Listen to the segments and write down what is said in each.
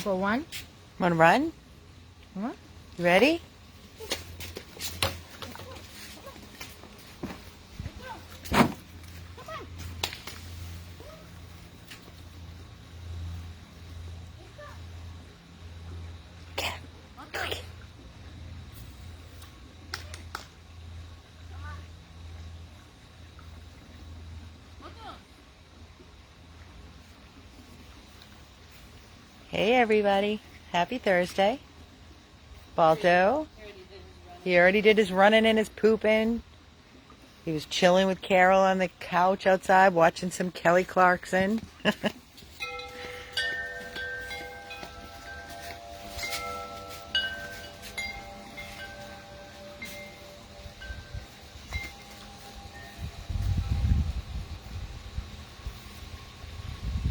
Wanna go run? Want to run? Come on. You ready? Get him. Go get him. Hey everybody, happy Thursday. Balto, he already did his running and his pooping. He was chilling with Carol on the couch outside watching some Kelly Clarkson.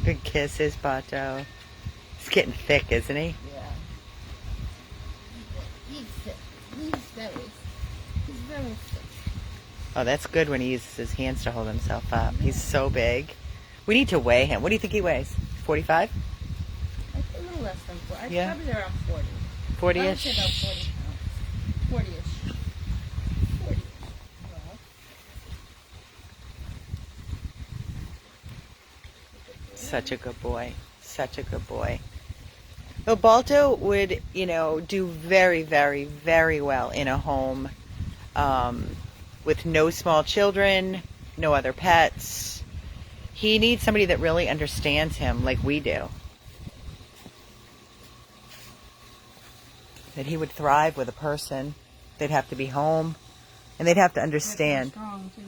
Good kisses, Balto. He's getting thick, isn't he? Yeah. He's sick. He's very sick. Oh, that's good when he uses his hands to hold himself up. He's so big. We need to weigh him. What do you think he weighs? 45? A little less than 40. Yeah. Probably around 40. 40-ish? I would say about 40 pounds. 40-ish. 40-ish. Such a good boy. Such a good boy. Well, Balto would, do very, very, very well in a home with no small children, no other pets. He needs somebody that really understands him like we do. That he would thrive with a person. They'd have to be home. And they'd have to understand.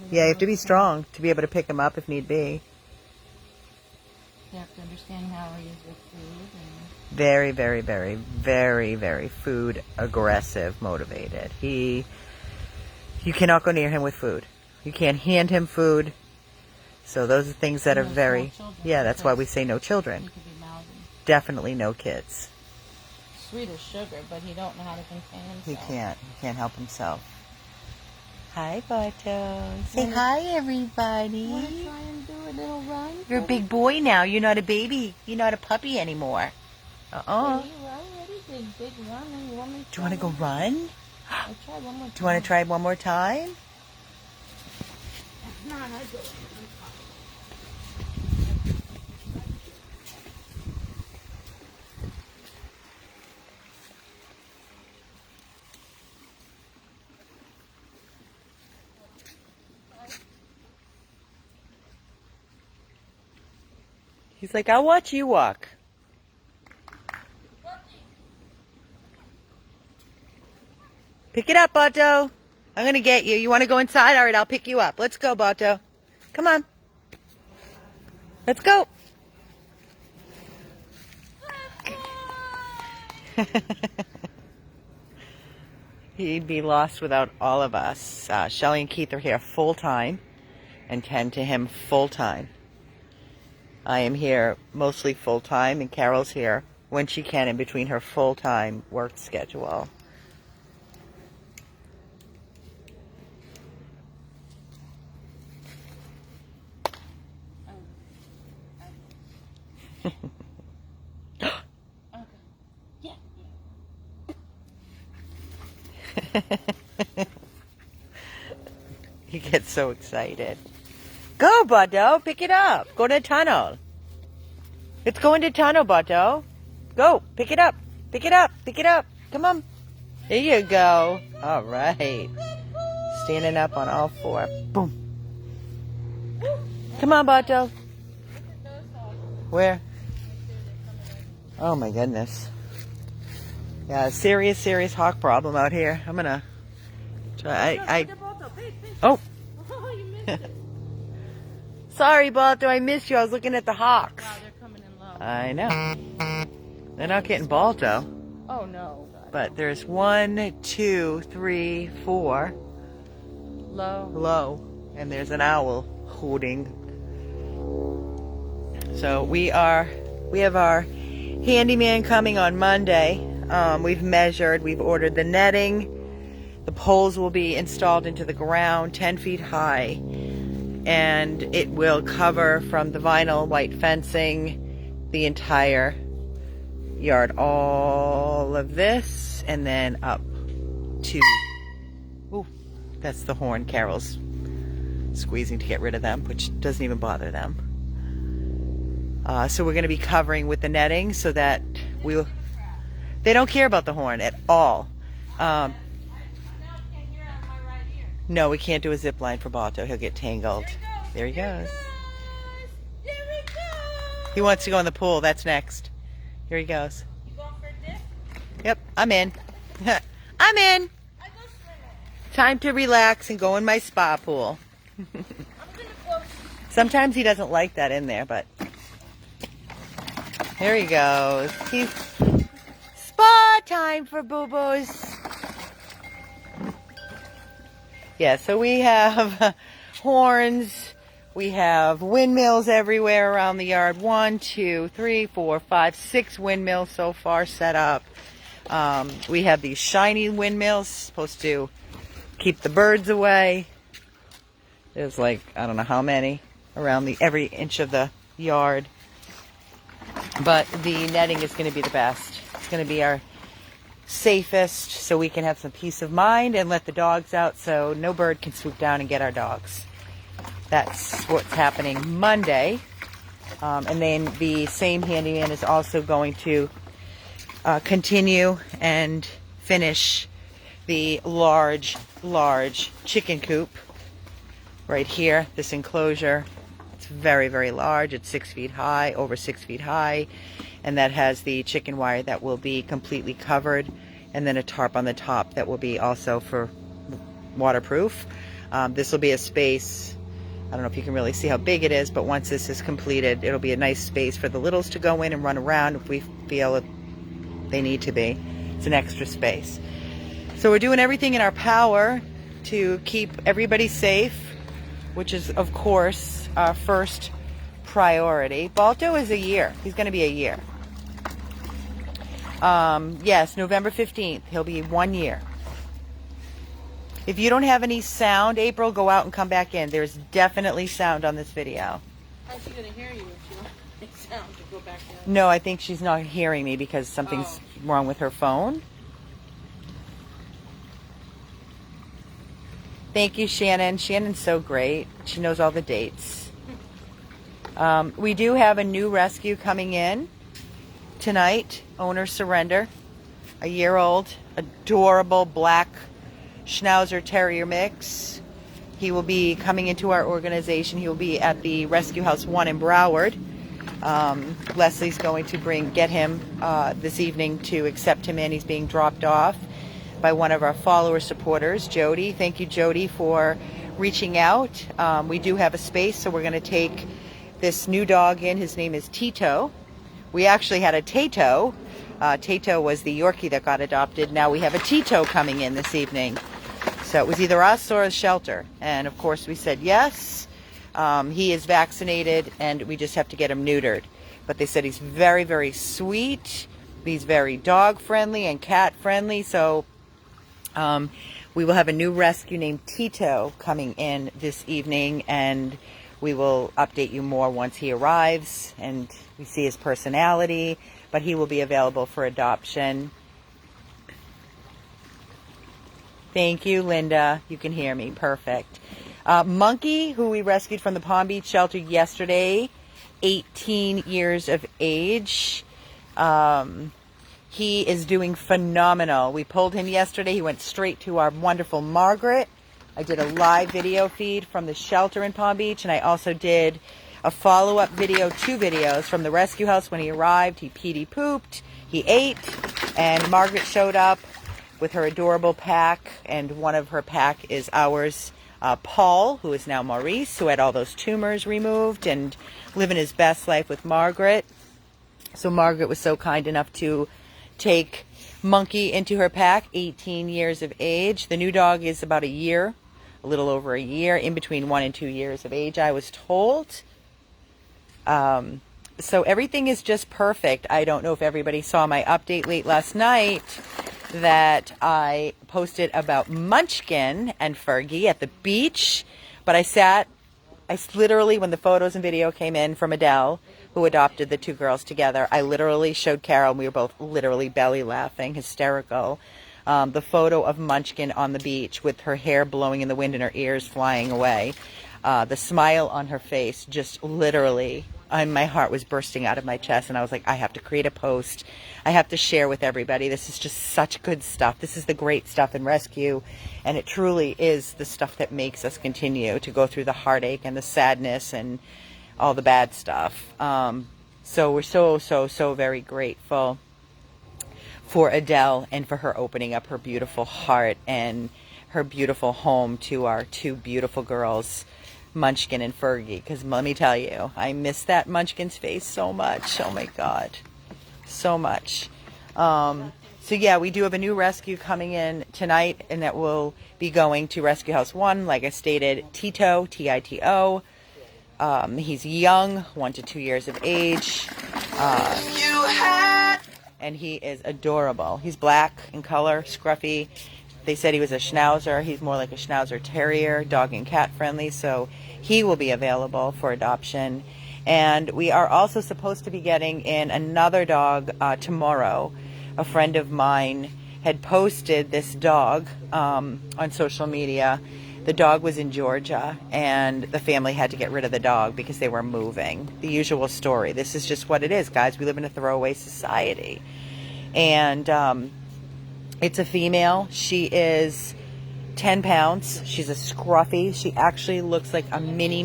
Yeah, you have to be strong to be able to pick him up if need be. You have to understand how he is with food. And Very, very, very, very, very food aggressive motivated. You cannot go near him with food. You can't hand him food. So those are things that are no very, small children, yeah, that's why we because say no he children. could be mouthy. Definitely no kids. Sweet as sugar, but he don't know how to contain himself. He can't help himself. Hi, Balto. Say hi, everybody. Want to try and do a little run? You're a big boy now. You're not a baby. You're not a puppy anymore. Ready? Big run. You want me to Do you want to go run? I'll try one more time. Do you want to try one more time? No, I do it. He's like, I'll watch you walk. Pick it up, Balto. I'm going to get you. You want to go inside? All right, I'll pick you up. Let's go, Balto. Come on. Let's go. He'd be lost without all of us. Shelly and Keith are here full time and tend to him full time. I am here mostly full time, and Carol's here when she can in between her full time work schedule. He gets so excited. Go, Balto. Pick it up. Go to the tunnel. Let's go into the tunnel, Balto. Go. Pick it up. Pick it up. Pick it up. Come on. There you go. All right. Standing up on all four. Boom. Come on, Balto. Where? Oh, my goodness. Yeah, serious hawk problem out here. I'm going to try. Oh. Sorry, Balto, I missed you. I was looking at the hawks. Wow, they're coming in low. I know. They're not getting Balto. Oh, no. God. But there's 1, 2, 3, 4 low. And there's an owl hooting. So we have our handyman coming on Monday. We've measured, we've ordered the netting. The poles will be installed into the ground 10 feet high. And it will cover from the vinyl white fencing the entire yard all of this and then up to, ooh, that's the horn. Carol's squeezing to get rid of them, which doesn't even bother them. So we're going to be covering with the netting so that they don't care about the horn at all. No, we can't do a zip line for Balto. He'll get tangled. There he goes. He wants to go in the pool. That's next. Here he goes. You going for a dip? Yep, I'm in. I'm in. I go swimming. Time to relax and go in my spa pool. I'm gonna go. Sometimes he doesn't like that in there, but there he goes. He's spa time for boo-boos. Yeah, so we have horns. We have windmills everywhere around the yard. 1, 2, 3, 4, 5, 6 windmills so far set up. We have these shiny windmills supposed to keep the birds away. There's like, I don't know how many around every inch of the yard. But the netting is going to be the best. It's going to be our safest so we can have some peace of mind and let the dogs out so no bird can swoop down and get our dogs. That's what's happening Monday. And then the same handyman is also going to continue and finish the large chicken coop right here, this enclosure. It's very, very large. It's 6 feet high, over 6 feet high. And that has the chicken wire that will be completely covered, and then a tarp on the top that will be also for waterproof. This will be a space, I don't know if you can really see how big it is, but once this is completed, it'll be a nice space for the littles to go in and run around if we feel they need to be. It's an extra space. So we're doing everything in our power to keep everybody safe, which is, of course, our first priority. Balto is a year. He's going to be a year. Yes, November 15th. He'll be 1 year. If you don't have any sound, April, go out and come back in. There's definitely sound on this video. How's she gonna hear you if she wants any sound to go back in? No, I think she's not hearing me because something's wrong with her phone. Thank you, Shannon. Shannon's so great. She knows all the dates. We do have a new rescue coming in tonight. Owner surrender. A year-old, adorable black Schnauzer Terrier mix. He will be coming into our organization. He will be at the Rescue House 1 in Broward. Leslie's going to get him this evening to accept him in. He's being dropped off by one of our follower supporters, Jody. Thank you, Jody, for reaching out. We do have a space, so we're going to take this new dog in. His name is Tito. We actually had a Tato. Tato was the Yorkie that got adopted. Now we have a Tito coming in this evening. So it was either us or a shelter. And of course we said yes. He is vaccinated and we just have to get him neutered. But they said he's very, very sweet. He's very dog friendly and cat friendly. So we will have a new rescue named Tito coming in this evening, and we will update you more once he arrives and we see his personality. But he will be available for adoption. Thank you, Linda. You can hear me. Perfect. Monkey, who we rescued from the Palm Beach shelter yesterday, 18 years of age. He is doing phenomenal. We pulled him yesterday. He went straight to our wonderful Margaret. I did a live video feed from the shelter in Palm Beach, and I also did a follow-up video, 2 videos from the rescue house. When he arrived, he peed, he pooped, he ate, and Margaret showed up with her adorable pack, and one of her pack is ours, Paul, who is now Maurice, who had all those tumors removed and living his best life with Margaret. So Margaret was so kind enough to take Monkey into her pack, 18 years of age. The new dog is about a year, a little over a year, in between 1 and 2 years of age, I was told. So everything is just perfect. I don't know if everybody saw my update late last night that I posted about Munchkin and Fergie at the beach, but I literally, when the photos and video came in from Adele, who adopted the two girls together. I literally showed Carol, and we were both literally belly laughing, hysterical. The photo of Munchkin on the beach with her hair blowing in the wind and her ears flying away. The smile on her face, just literally, my heart was bursting out of my chest, and I was like, I have to create a post. I have to share with everybody. This is just such good stuff. This is the great stuff in rescue, and it truly is the stuff that makes us continue to go through the heartache and the sadness and all the bad stuff. So we're so very grateful for Adele and for her opening up her beautiful heart and her beautiful home to our two beautiful girls, Munchkin and Fergie. Because let me tell you, I miss that Munchkin's face so much. Oh my God, so much. So yeah, we do have a new rescue coming in tonight, and that will be going to Rescue House 1, like I stated, Tito, T-I-T-O. He's young, 1 to 2 years of age. And he is adorable. He's black in color, scruffy. They said he was a Schnauzer. He's more like a Schnauzer Terrier, dog and cat friendly, so he will be available for adoption. And we are also supposed to be getting in another dog tomorrow. A friend of mine had posted this dog on social media. The dog was in Georgia, and the family had to get rid of the dog because they were moving. The usual story. This is just what it is, guys. We live in a throwaway society. And it's a female. She is 10 pounds. She's a scruffy. She actually looks like a mini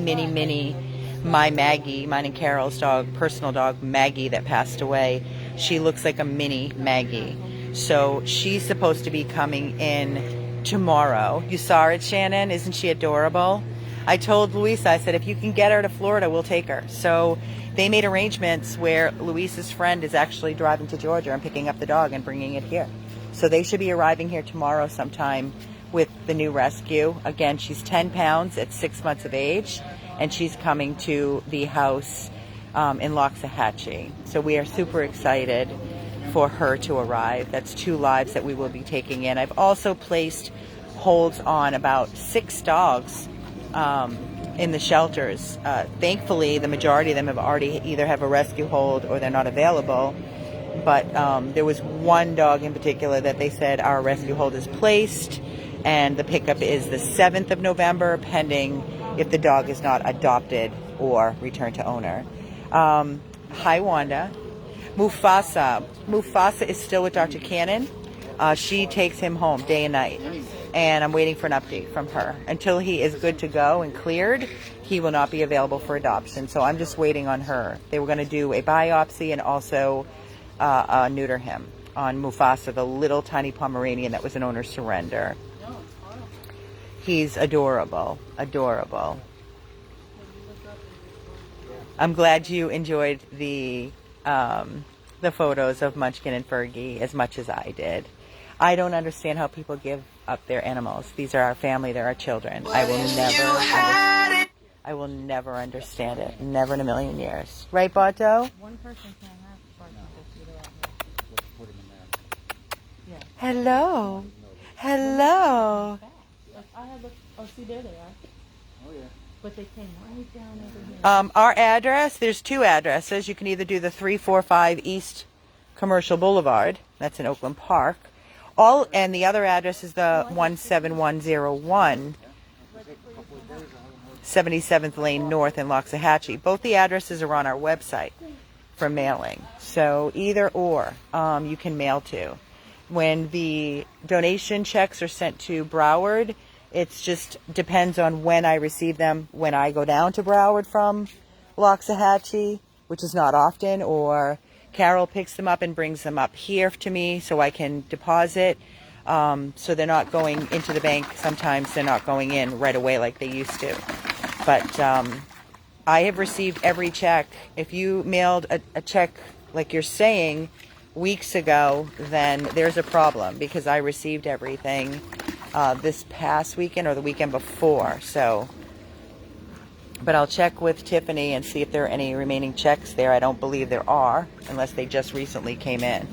my Maggie, mine and Carol's dog, personal dog, Maggie, that passed away. She looks like a mini Maggie. So she's supposed to be coming in tomorrow. You saw it, Shannon? Isn't she adorable? I told Luisa, I said, if you can get her to Florida, we'll take her. So they made arrangements where Luisa's friend is actually driving to Georgia and picking up the dog and bringing it here. So they should be arriving here tomorrow sometime with the new rescue. Again, she's 10 pounds at 6 months of age, and she's coming to the house in LOXAHATCHEE. So we are super excited for her to arrive. That's 2 lives that we will be taking in. I've also placed holds on about 6 dogs in the shelters. Thankfully, the majority of them have already either have a rescue hold or they're not available. But there was one dog in particular that they said our rescue hold is placed, and the pickup is the 7th of November, pending if the dog is not adopted or returned to owner. Hi, Wanda. Mufasa. Mufasa is still with Dr. Cannon. She takes him home day and night, and I'm waiting for an update from her. Until he is good to go and cleared, he will not be available for adoption. So I'm just waiting on her. They were going to do a biopsy and also neuter him on Mufasa, the little tiny Pomeranian that was an owner's surrender. He's adorable, adorable. I'm glad you enjoyed the photos of Munchkin and Fergie as much as I did. I don't understand how people give up their animals. These are our family, they're our children. I will never understand it. Never in a million years. Right, Balto? One person can't have yeah. Hello. Hello. I had looked. Oh, see, there they are. Oh, yeah. But they came right down over here. Our address, there's 2 addresses. You can either do the 345 East Commercial Boulevard. That's in Oakland Park. And the other address is the 17101 77th Lane North in Loxahatchee. Both the addresses are on our website for mailing. So either or you can mail to. When the donation checks are sent to Broward, it just depends on when I receive them. When I go down to Broward from Loxahatchee, which is not often, or Carol picks them up and brings them up here to me so I can deposit. So they're not going into the bank. Sometimes they're not going in right away like they used to. But I have received every check. If you mailed a check like you're saying weeks ago, then there's a problem, because I received everything this past weekend or the weekend before. So, but I'll check with Tiffany and see if there are any remaining checks there. I don't believe there are, unless they just recently came in.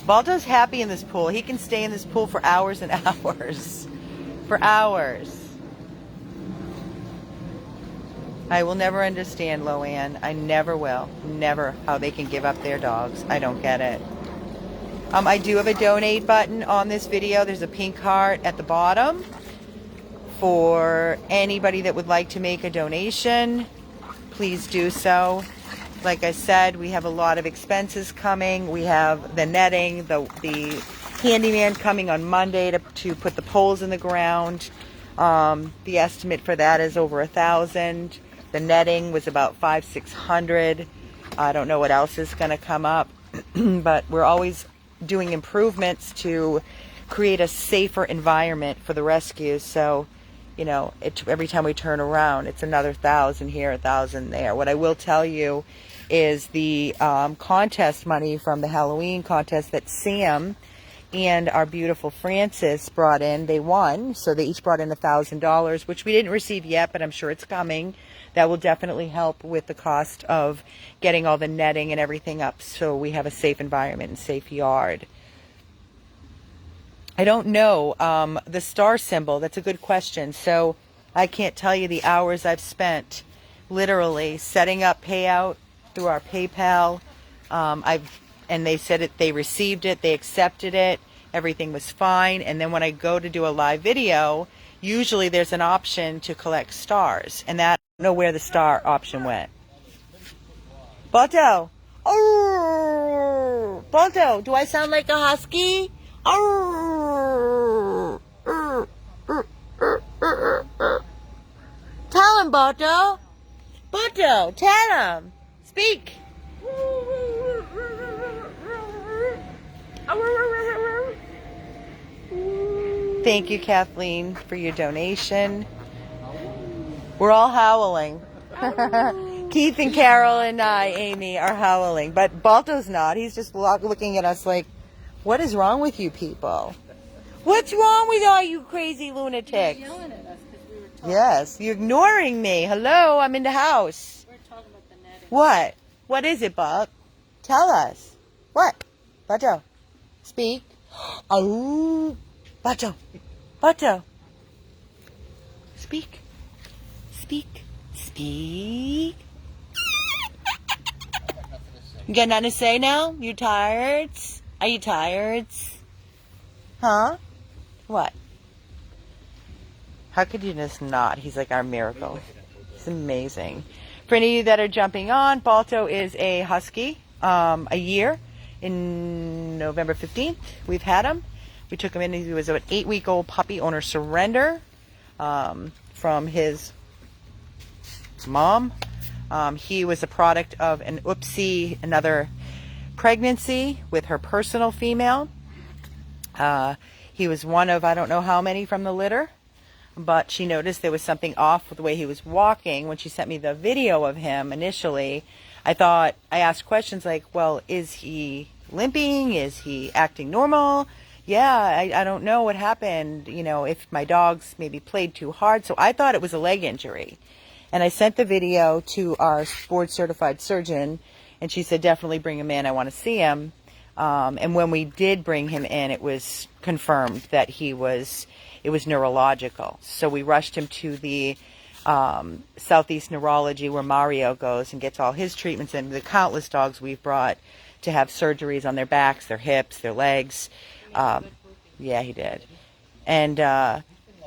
Balto's happy in this pool. He can stay in this pool for hours and hours. For hours. I will never understand, Loanne. I never will. Never how they can give up their dogs. I don't get it. I do have a donate button on this video. There's a pink heart at the bottom for anybody that would like to make a donation. Please do so. Like I said, we have a lot of expenses coming. We have the netting, the handyman coming on Monday to put the poles in the ground. The estimate for that is over $1,000. The netting was about $500-600. I don't know what else is going to come up, but we're always doing improvements to create a safer environment for the rescues. So, you know, every time we turn around, it's another $1,000 here, $1,000 there. What I will tell you is the contest money from the Halloween contest that Sam and our beautiful Frances brought in. They won, so they each brought in $1,000, which we didn't receive yet, but I'm sure it's coming. That will definitely help with the cost of getting all the netting and everything up so we have a safe environment and safe yard. I don't know the star symbol. That's a good question. So I can't tell you the hours I've spent literally setting up payout through our PayPal. And they said they received it, they accepted it, everything was fine. And then when I go to do a live video, usually there's an option to collect stars, and that I don't know where the star option went. Balto, oh, Balto, do I sound like a husky? Oh, tell him, Balto. Balto, tell him. Speak. Thank you, Kathleen, for your donation. We're all howling. Keith and Carol and I, Amy, are howling. But Balto's not. He's just looking at us like, what is wrong with you people? What's wrong with all you crazy lunatics? You're yelling at us because we were talking. Yes, you're ignoring me. Hello, I'm in the house. We're talking about the netting. What? What is it, Buck? Tell us. What? Balto, speak. Oh, Balto. Balto. Speak. Speak. Speak. You got nothing to say now? You tired? Are you tired? Huh? What? How could you just not? He's like our miracle. It's amazing. For any of you that are jumping on, Balto is a husky. A year. In November 15th, we've had him. We took him in. He was an 8-week-old puppy. Owner surrender from his mom. He was a product of another pregnancy with her personal female. He was one of I don't know how many from the litter, but she noticed there was something off with the way he was walking. When she sent me the video of him initially, I asked questions like, well, is he limping? Is he acting normal? Yeah, I don't know what happened, you know, if my dogs maybe played too hard. So I thought it was a leg injury. And I sent the video to our board certified surgeon, and she said, definitely bring him in. I want to see him. And when we did bring him in, it was confirmed that it was neurological. So we rushed him to the Southeast Neurology where Mario goes and gets all his treatments, and the countless dogs we've brought to have surgeries on their backs, their hips, their legs. Yeah, he did. And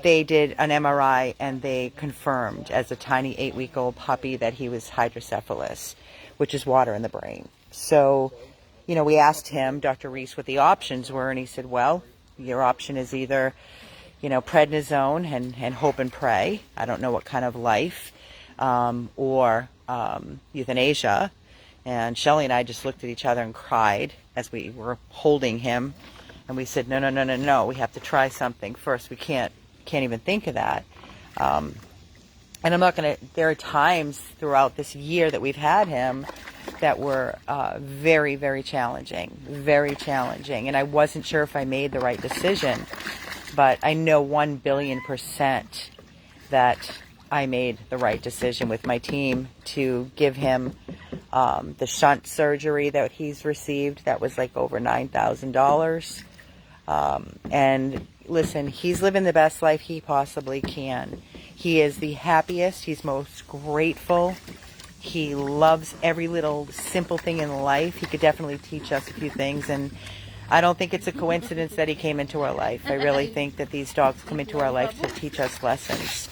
they did an MRI, and they confirmed as a tiny 8-week-old puppy that he was hydrocephalus, which is water in the brain. So, you know, we asked him, Dr. Reese, what the options were, and he said, well, your option is either, you know, prednisone and hope and pray. I don't know what kind of life, or euthanasia. And Shelley and I just looked at each other and cried as we were holding him. And we said, no, we have to try something first. We can't even think of that. And I'm not going to, there are times throughout this year that we've had him that were very, very challenging. And I wasn't sure if I made the right decision. But I know 1,000,000,000% that I made the right decision with my team to give him the shunt surgery that he's received. That was like over $9,000. And listen, he's living the best life he possibly can. He is the happiest. He's most grateful. He loves every little simple thing in life. He could definitely teach us a few things, and I don't think it's a coincidence that he came into our life. I really think that these dogs come into our life to teach us lessons.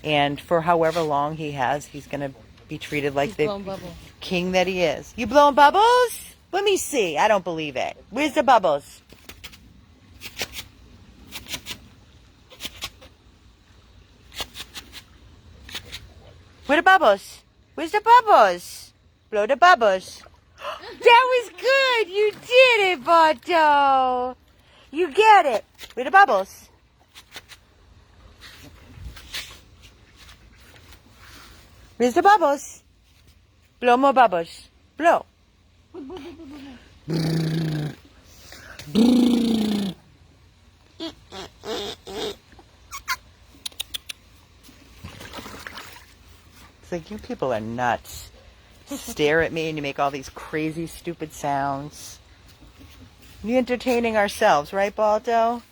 And for however long he has, he's going to be treated like the king that he is. You blowing bubbles? Let me see. I don't believe it. Where's the bubbles? Where the bubbles? Where's the bubbles? Blow the bubbles. That was good. You did it, Balto. You get it. Where the bubbles? Where's the bubbles? Blow more bubbles. Blow. It's like, you people are nuts. Stare at me and you make all these crazy, stupid sounds. We're entertaining ourselves, right, Balto?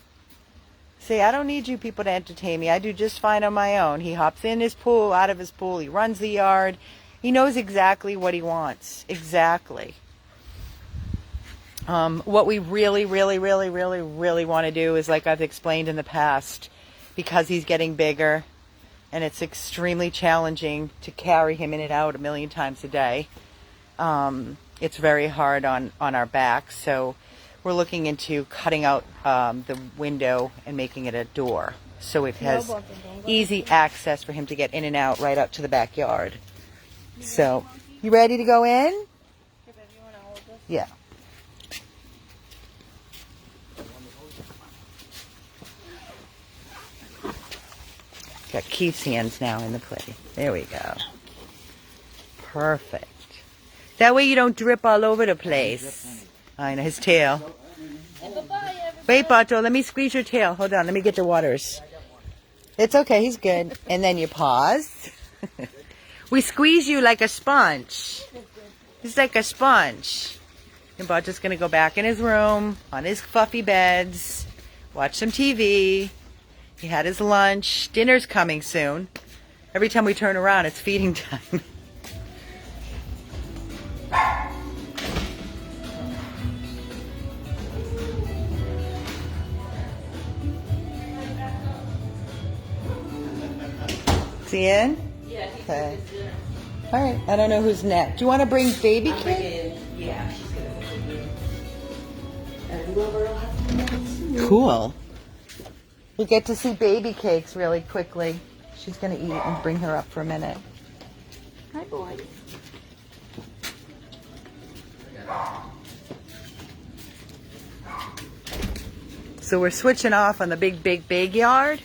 See, I don't need you people to entertain me. I do just fine on my own. He hops in his pool, out of his pool. He runs the yard. He knows exactly what he wants. Exactly. What we really want to do is, like I've explained in the past, because he's getting bigger and it's extremely challenging to carry him in and out a million times a day. It's very hard on our backs, so we're looking into cutting out the window and making it a door, so it has easy access for him to get in and out right up to the backyard. So, you ready to go in? Yeah. Got Keith's hands now in the clay. There we go. Perfect. That way you don't drip all over the place. I know, his tail. Wait, Balto, let me squeeze your tail. Hold on, let me get the waters. It's okay, he's good. And then you pause. We squeeze you like a sponge. He's like a sponge. And Balto's going to go back in his room, on his fluffy beds, watch some TV. He had his lunch. Dinner's coming soon. Every time we turn around, it's feeding time. Is he in? Yeah, okay. All right. I don't know who's next. Do you want to bring Babycakes? Yeah, she's gonna. And whoever will have to next. Cool. We get to see Babycakes really quickly. She's going to eat and bring her up for a minute. Hi, boy. So we're switching off on the big yard,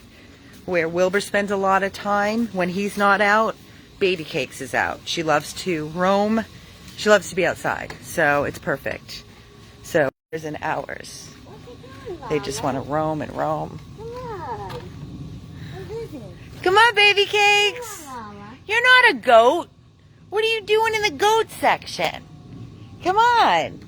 where Wilbur spends a lot of time. When he's not out, Babycakes is out. She loves to roam. She loves to be outside. So it's perfect. So there's an hours. They just want to roam and roam. Come on, Babycakes. You're not a goat. What are you doing in the goat section? Come on.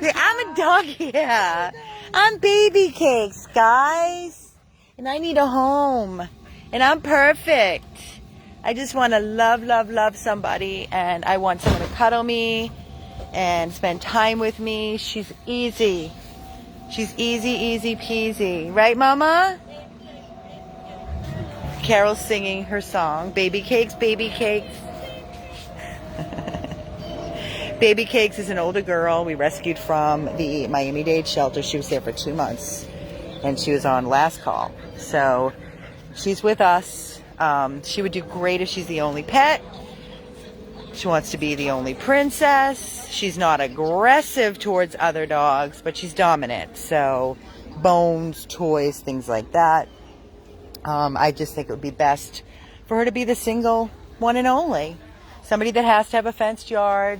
I'm a dog. Yeah. I'm Babycakes, guys. And I need a home. And I'm perfect. I just want to love somebody. And I want someone to cuddle me and spend time with me. She's easy. She's easy peasy. Right, Mama? Carol's singing her song, Babycakes, Babycakes. Babycakes is an older girl we rescued from the Miami-Dade shelter. She was there for 2 months, and she was on last call. So she's with us. She would do great if she's the only pet. She wants to be the only princess. She's not aggressive towards other dogs, but she's dominant. So bones, toys, things like that. I just think it would be best for her to be the single one and only. Somebody that has to have a fenced yard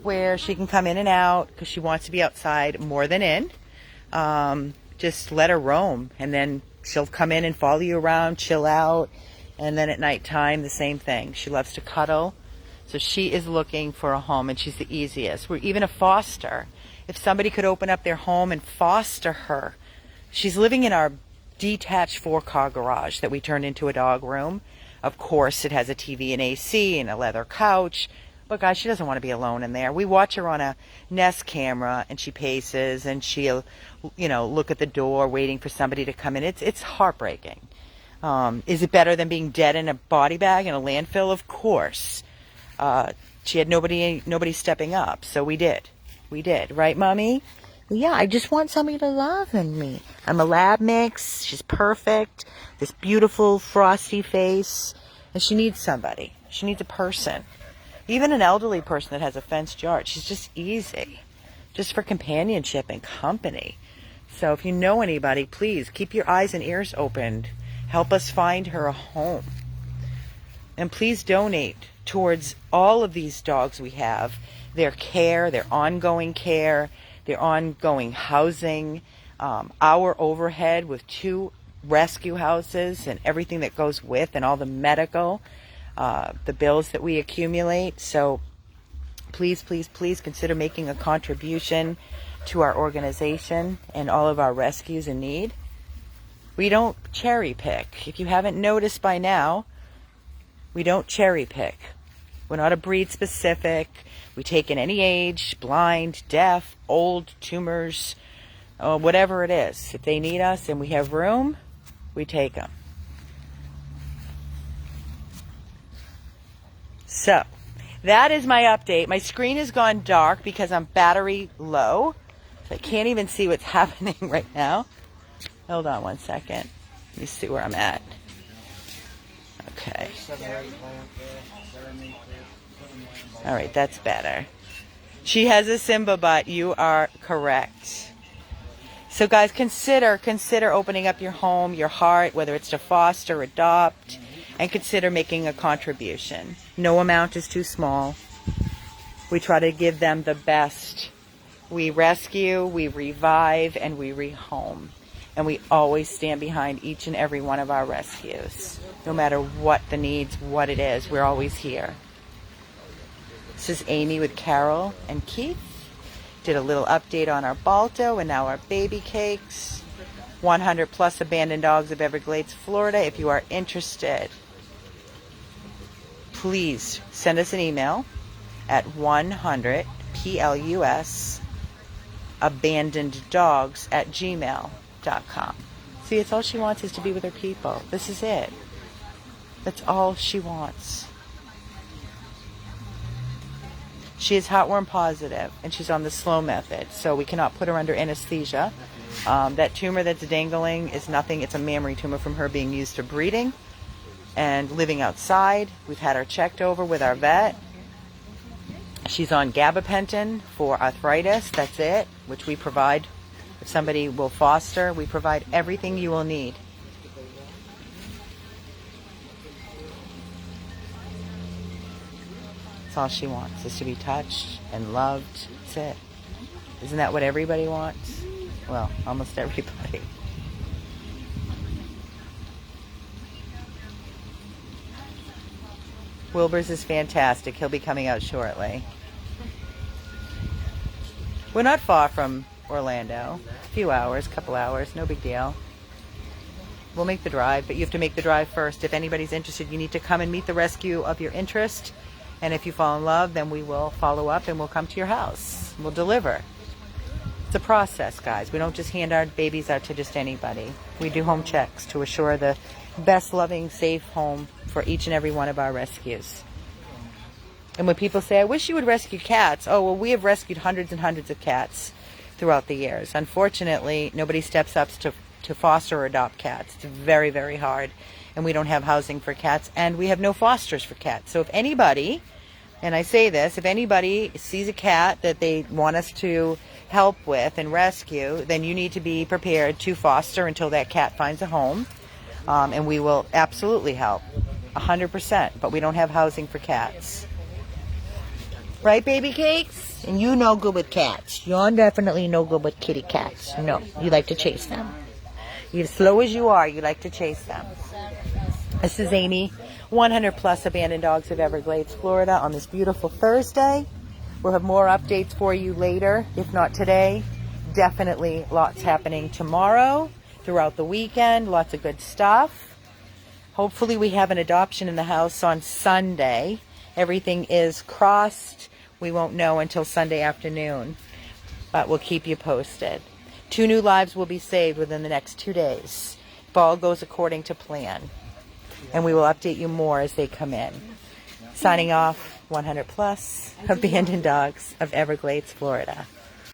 where she can come in and out because she wants to be outside more than in. Just let her roam, and then she'll come in and follow you around, chill out. And then at nighttime, the same thing. She loves to cuddle. So she is looking for a home, and she's the easiest. We're even a foster. If somebody could open up their home and foster her. She's living in our detached 4-car garage that we turned into a dog room. Of course, it has a TV and AC and a leather couch. But guys, she doesn't want to be alone in there. We watch her on a Nest camera, and she paces, and she'll, look at the door waiting for somebody to come in. It's heartbreaking. Is it better than being dead in a body bag in a landfill? Of course. She had nobody stepping up, so we did. We did. Right, Mommy? Yeah, I just want somebody to love me. I'm a lab mix. She's perfect. This beautiful frosty face. And she needs somebody. She needs a person. Even an elderly person that has a fenced yard. She's just easy. Just for companionship and company. So if you know anybody, please keep your eyes and ears opened. Help us find her a home. And please donate towards all of these dogs we have. Their care, their ongoing care, their ongoing housing, our overhead with 2 rescue houses and everything that goes with, and all the medical, the bills that we accumulate. So please, please, please consider making a contribution to our organization and all of our rescues in need. We don't cherry pick. If you haven't noticed by now, we don't cherry pick. We're not a breed specific. We take in any age, blind, deaf, old, tumors, whatever it is. If they need us and we have room, we take them. So, that is my update. My screen has gone dark because I'm battery low. So I can't even see what's happening right now. Hold on one second. Let me see where I'm at. Okay. All right, that's better. She has a Simba butt. You are correct. So guys, consider opening up your home, your heart, whether it's to foster, adopt, and consider making a contribution. No amount is too small. We try to give them the best. We rescue, we revive, and we rehome. And we always stand behind each and every one of our rescues. No matter what the needs, what it is, we're always here. This is Amy with Carol and Keith. Did a little update on our Balto and now our Babycakes. 100 plus abandoned dogs of Everglades, Florida. If you are interested, please send us an email at 100 PLUS abandoneddogs@gmail.com. See, it's all she wants is to be with her people. This is it. That's all she wants. She is heartworm positive, and she's on the slow method, so we cannot put her under anesthesia. That tumor that's dangling is nothing. It's a mammary tumor from her being used for breeding and living outside. We've had her checked over with our vet. She's on gabapentin for arthritis. That's it, which we provide. If somebody will foster, we provide everything you will need. That's all she wants, is to be touched and loved. That's it. Isn't that what everybody wants? Well, almost everybody. Wilbur's is fantastic. He'll be coming out shortly. We're not far from Orlando. A few hours, couple hours, no big deal. We'll make the drive, but you have to make the drive first. If anybody's interested, you need to come and meet the rescue of your interest. And if you fall in love, then we will follow up and we'll come to your house. We'll deliver. It's a process, guys. We don't just hand our babies out to just anybody. We do home checks to assure the best loving, safe home for each and every one of our rescues. And when people say, I wish you would rescue cats. Oh, well, we have rescued hundreds and hundreds of cats throughout the years. Unfortunately, nobody steps up to foster or adopt cats. It's very, very hard. And we don't have housing for cats. And we have no fosters for cats. So if anybody, and I say this, if anybody sees a cat that they want us to help with and rescue, then you need to be prepared to foster until that cat finds a home. And we will absolutely help. 100%. But we don't have housing for cats. Right, Babycakes? And you no good with cats. You're definitely no good with kitty cats. No, you like to chase them. You're as slow as you are, you like to chase them. This is Amy, 100 plus abandoned dogs of Everglades, Florida, on this beautiful Thursday. We'll have more updates for you later, if not today. Definitely lots happening tomorrow, throughout the weekend, lots of good stuff. Hopefully we have an adoption in the house on Sunday. Everything is crossed. We won't know until Sunday afternoon, but we'll keep you posted. 2 new lives will be saved within the next 2 days, if all goes according to plan. And we will update you more as they come in. Signing off, 100 Plus Abandoned Dogs of Everglades, Florida.